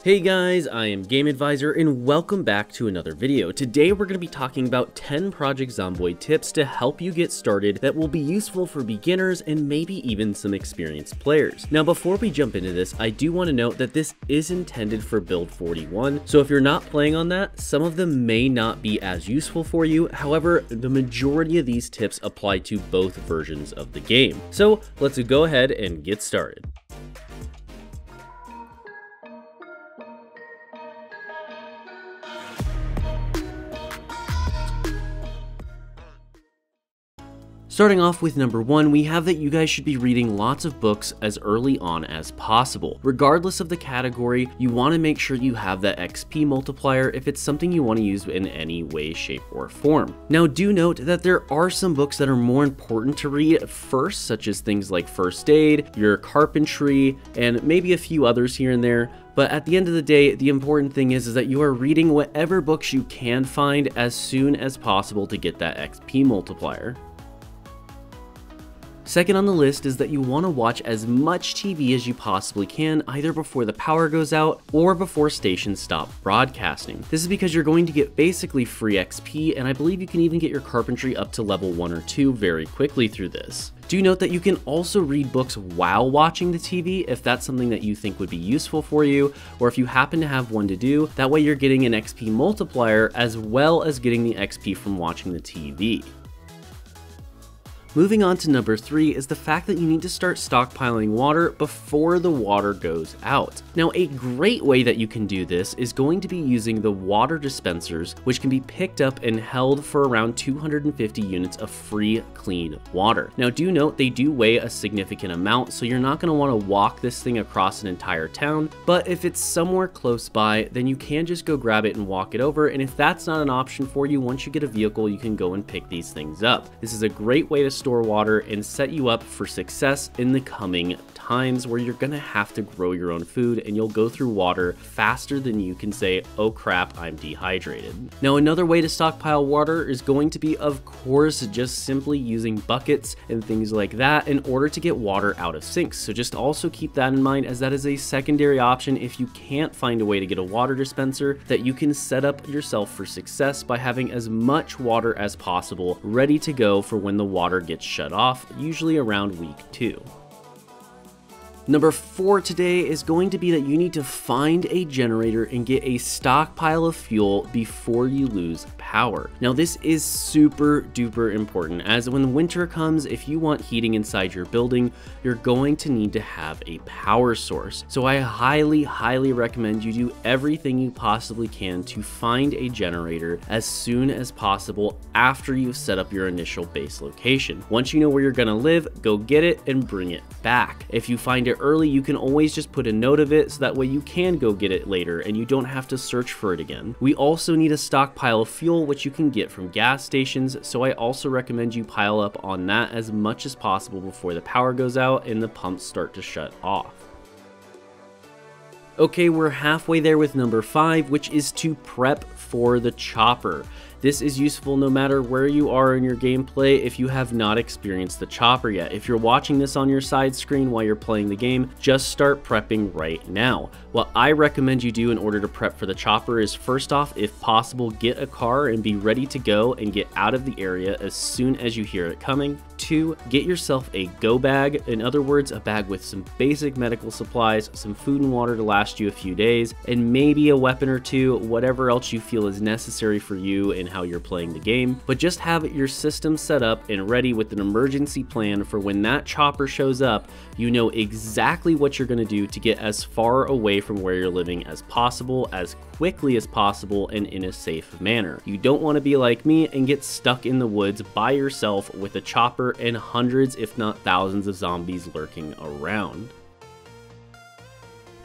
Hey guys, I am Game Advisor and welcome back to another video. Today we're going to be talking about 10 Project Zomboid tips to help you get started that will be useful for beginners and maybe even some experienced players. Now before we jump into this, I do want to note that this is intended for build 41, so if you're not playing on that, some of them may not be as useful for you. However, the majority of these tips apply to both versions of the game. So let's go ahead and get started. Starting off with number 1, we have that you guys should be reading lots of books as early on as possible. Regardless of the category, you want to make sure you have that XP multiplier if it's something you want to use in any way, shape, or form. Now do note that there are some books that are more important to read first, such as things like First Aid, your Carpentry, and maybe a few others here and there. But at the end of the day, the important thing is that you are reading whatever books you can find as soon as possible to get that XP multiplier. Second on the list is that you want to watch as much TV as you possibly can, either before the power goes out or before stations stop broadcasting. This is because you're going to get basically free XP, and I believe you can even get your Carpentry up to level 1 or 2 very quickly through this. Do note that you can also read books while watching the TV if that's something that you think would be useful for you, or if you happen to have one to do. That way you're getting an XP multiplier as well as getting the XP from watching the TV. Moving on to number 3 is the fact that you need to start stockpiling water before the water goes out. Now a great way that you can do this is going to be using the water dispensers, which can be picked up and held for around 250 units of free clean water. Now do note they do weigh a significant amount, so you're not going to want to walk this thing across an entire town, but if it's somewhere close by, then you can just go grab it and walk it over, and if that's not an option for you, once you get a vehicle you can go and pick these things up. This is a great way to store water and set you up for success in the coming times where you're gonna have to grow your own food and you'll go through water faster than you can say, oh crap, I'm dehydrated. Now another way to stockpile water is going to be, of course, just simply using buckets and things like that in order to get water out of sinks. So just also keep that in mind, as that is a secondary option if you can't find a way to get a water dispenser, that you can set up yourself for success by having as much water as possible ready to go for when the water gets shut off, usually around week 2. Number 4 today is going to be that you need to find a generator and get a stockpile of fuel before you lose power. Now this is super duper important, as when winter comes, if you want heating inside your building, you're going to need to have a power source. So I highly recommend you do everything you possibly can to find a generator as soon as possible after you've set up your initial base location. Once you know where you're gonna live, go get it and bring it back. If you find it early, you can always just put a note of it so that way you can go get it later and you don't have to search for it again. We also need a stockpile of fuel, which you can get from gas stations, so I also recommend you pile up on that as much as possible before the power goes out and the pumps start to shut off. Okay, we're halfway there with number 5, which is to prep for the chopper. This is useful no matter where you are in your gameplay if you have not experienced the chopper yet. If you're watching this on your side screen while you're playing the game, just start prepping right now. What I recommend you do in order to prep for the chopper is, first off, if possible, get a car and be ready to go and get out of the area as soon as you hear it coming. 2, get yourself a go bag, in other words, a bag with some basic medical supplies, some food and water to last you a few days, and maybe a weapon or 2, whatever else you feel is necessary for you and how you're playing the game. But just have your system set up and ready with an emergency plan for when that chopper shows up. You know exactly what you're going to do to get as far away from where you're living as possible, as quickly as possible, and in a safe manner. You don't want to be like me and get stuck in the woods by yourself with a chopper and hundreds if not thousands of zombies lurking around.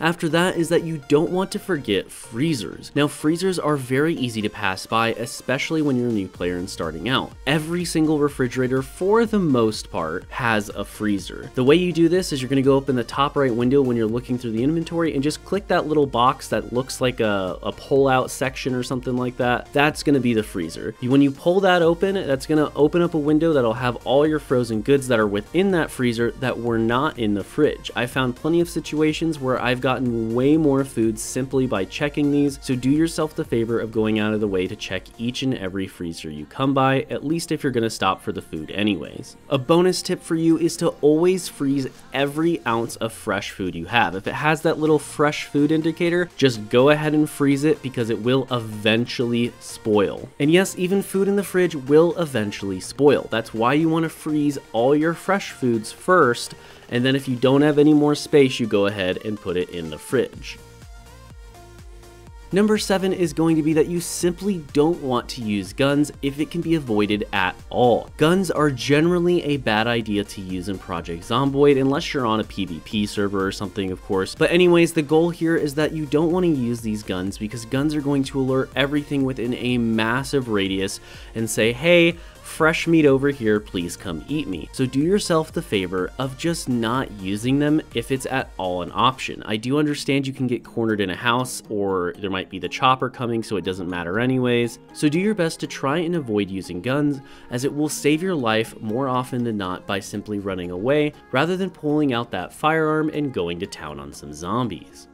After that is that you don't want to forget freezers. Now freezers are very easy to pass by, especially when you're a new player and starting out. Every single refrigerator, for the most part, has a freezer. The way you do this is you're going to go up in the top right window when you're looking through the inventory and just click that little box that looks like a pull-out section or something like that. That's going to be the freezer. When you pull that open, that's going to open up a window that'll have all your frozen goods that are within that freezer that were not in the fridge. I found plenty of situations where I've got gotten way more food simply by checking these, so do yourself the favor of going out of the way to check each and every freezer you come by, at least if you're going to stop for the food anyways. A bonus tip for you is to always freeze every ounce of fresh food you have. If it has that little fresh food indicator, just go ahead and freeze it because it will eventually spoil. And yes, even food in the fridge will eventually spoil. That's why you want to freeze all your fresh foods first, and then if you don't have any more space, you go ahead and put it in the fridge. Number 7 is going to be that you simply don't want to use guns if it can be avoided at all. Guns are generally a bad idea to use in Project Zomboid unless you're on a PvP server or something, of course. But anyways, the goal here is that you don't want to use these guns because guns are going to alert everything within a massive radius and say, hey, fresh meat over here, please come eat me. So do yourself the favor of just not using them if it's at all an option. I do understand you can get cornered in a house, or there might be the chopper coming, so it doesn't matter anyways. So do your best to try and avoid using guns, as it will save your life more often than not by simply running away rather than pulling out that firearm and going to town on some zombies.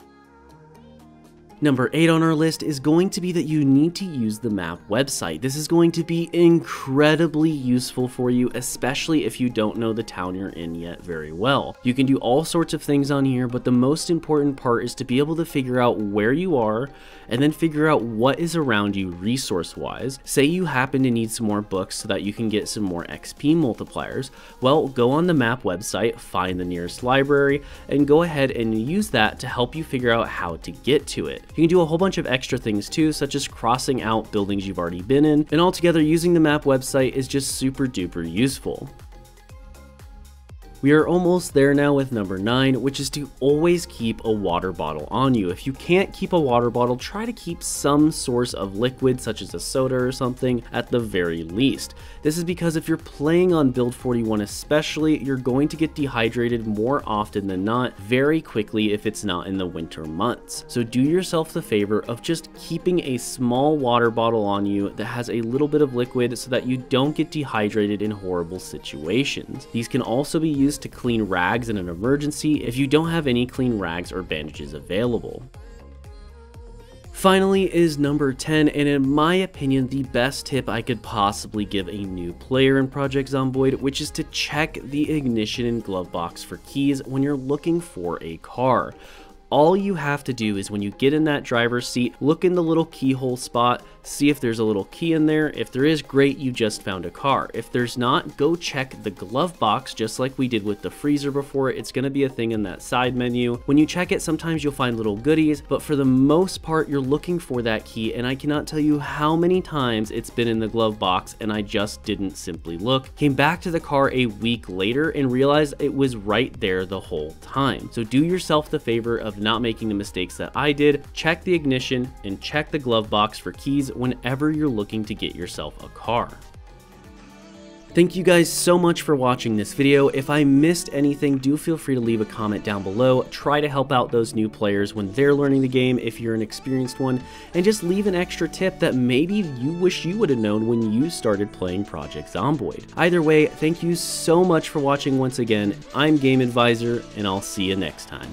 Number 8 on our list is going to be that you need to use the map website. This is going to be incredibly useful for you, especially if you don't know the town you're in yet very well. You can do all sorts of things on here, but the most important part is to be able to figure out where you are and then figure out what is around you resource-wise. Say you happen to need some more books so that you can get some more XP multipliers. Well, go on the map website, find the nearest library, and go ahead and use that to help you figure out how to get to it. You can do a whole bunch of extra things too, such as crossing out buildings you've already been in, and altogether using the map website is just super duper useful. We are almost there now with number 9, which is to always keep a water bottle on you. If you can't keep a water bottle, try to keep some source of liquid, such as a soda or something, at the very least. This is because if you're playing on Build 41 especially, you're going to get dehydrated more often than not very quickly if it's not in the winter months. So do yourself the favor of just keeping a small water bottle on you that has a little bit of liquid so that you don't get dehydrated in horrible situations. These can also be used to clean rags in an emergency if you don't have any clean rags or bandages available. Finally is number 10, and in my opinion, the best tip I could possibly give a new player in Project Zomboid, which is to check the ignition and glove box for keys when you're looking for a car. All you have to do is when you get in that driver's seat, look in the little keyhole spot, see if there's a little key in there. If there is, great, you just found a car. If there's not, go check the glove box just like we did with the freezer before. It's going to be a thing in that side menu. When you check it, sometimes you'll find little goodies, but for the most part, you're looking for that key, and I cannot tell you how many times it's been in the glove box and I just didn't simply look. Came back to the car a week later and realized it was right there the whole time. So do yourself the favor of not making the mistakes that I did. Check the ignition and check the glove box for keys whenever you're looking to get yourself a car. Thank you guys so much for watching this video. If I missed anything, do feel free to leave a comment down below. Try to help out those new players when they're learning the game if you're an experienced one, and just leave an extra tip that maybe you wish you would have known when you started playing Project Zomboid. Either way, thank you so much for watching once again. I'm Game Advisor, and I'll see you next time.